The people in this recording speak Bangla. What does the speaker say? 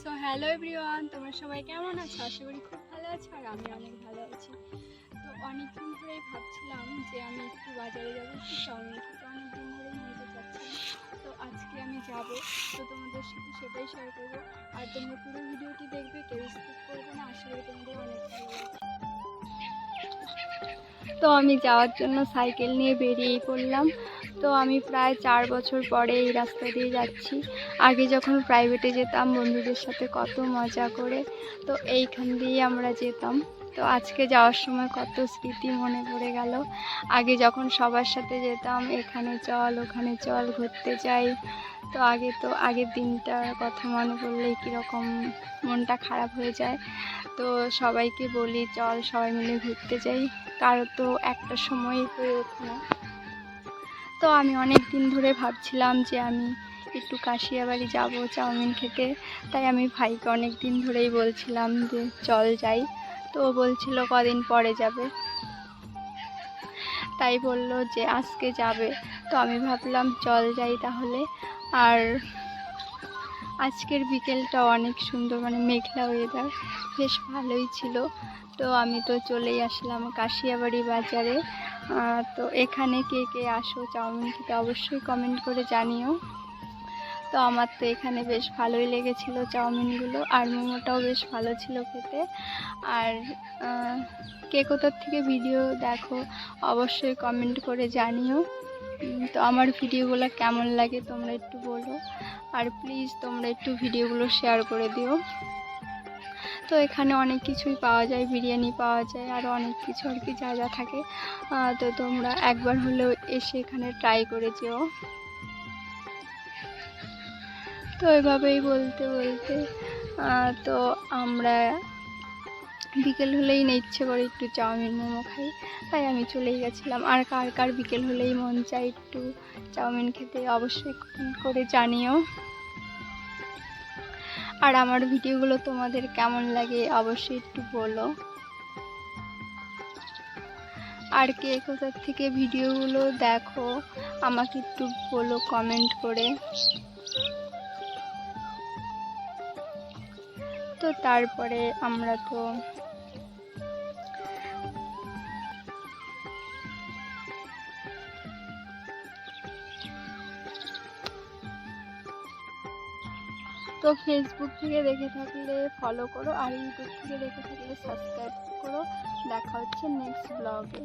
সো হ্যালো এভরিওয়ান, তোমরা সবাই কেমন আছো? আশা করি খুব ভালো আছো আর আমি অনেক ভালো আছি। তো অনেকদিন ধরেই ভাবছিলাম যে আমি একটু বাজারে যাবো, একটু চাউমিন খেতে, অনেকদিন ধরেই মনটা চাচ্ছিল। তো আজকে আমি যাব, তো তোমাদের সাথে সেটাই শেয়ার করবো। আর তোমরা পুরো ভিডিওটি দেখবে, কেউ স্কিপ করবে না। আশা করি তোমাদের অনেক ভালো লাগবে। তো আমি যাওয়ার জন্য সাইকেল নিয়ে বেরিয়েই পড়লাম। তো আমি প্রায় 4 বছর পরে এই রাস্তা দিয়ে যাচ্ছি। আগে যখন প্রাইভেটে যেতাম বন্ধুদের সাথে কত মজা করে, তো এইখান দিয়েই আমরা যেতাম। তো আজকে যাওয়ার সময় কত স্মৃতি মনে পড়ে গেল। আগে যখন সবার সাথে যেতাম, এখানে চল ওখানে চল ঘুরতে যাই, তো আগের দিনটার কথা মনে পড়লেই কীরকম মনটা খারাপ হয়ে যায়। তো সবাইকে বলি চল সবাই মিলে ঘুরতে যাই, কারো তো একটা সময় হয়ে ওঠে না। তো আমি অনেক দিন ধরে ভাবছিলাম যে আমি একটু কাশিয়াবাড়ি যাব চাউমিন খেতে। তাই আমি ভাইকে অনেক দিন ধরেই বলছিলাম যে চল যাই। তো ও বলছিল কদিন পরে যাবে, তাই বলল যে আজকে যাবে। তো আমি ভাবলাম চল যাই তাহলে। আর আজকের বিকেলটা অনেক সুন্দর, মানে মেঘলা ওয়েদার, বেশ ভালোই ছিল। তো আমি তো চলেই আসলাম কাশিয়াবাড়ি বাজারে। তো এখানে কে কে আসো চাউমিন খেতে অবশ্যই কমেন্ট করে জানিও। তো আমার তো এখানে বেশ ভালোই লেগেছিলো চাউমিনগুলো, আর মোমোটাও বেশ ভালো ছিল খেতে। আর কে কোথার থেকে ভিডিও দেখো অবশ্যই কমেন্ট করে জানিও। তো আমার ভিডিওগুলো কেমন লাগে তোমরা একটু বলো, আর প্লিজ তোমরা একটু ভিডিওগুলো শেয়ার করে দিও। তো এখানে অনেক কিছুই পাওয়া যায়, বিরিয়ানি পাওয়া যায়, আরও অনেক কিছু আর কি যা যা থাকে। তো তোমরা একবার হলেও এসে এখানে ট্রাই করে যেও। তো এভাবেই বলতে বলতে তো আমরা বিকেল হলেই না ইচ্ছে করে একটু চাউমিন মোমো খাই, তাই আমি চলেই গেছিলাম। আর কার কার বিকেল হলেই মন চাই একটু চাউমিন খেতে অবশ্যই কমেন্ট করে জানিও। আর আমার ভিডিওগুলো তোমাদের কেমন লাগে অবশ্যই একটু বলো। আর কে কোথার থেকে ভিডিওগুলো দেখো আমাকে একটু বলো কমেন্ট করে। তো তারপরে আমরা তো ফেসবুক থেকে দেখে থাকলে ফলো করো, আর ইউটিউব থেকে দেখে থাকলে সাবস্ক্রাইব করো। দেখা হচ্ছে নেক্সট ব্লগে।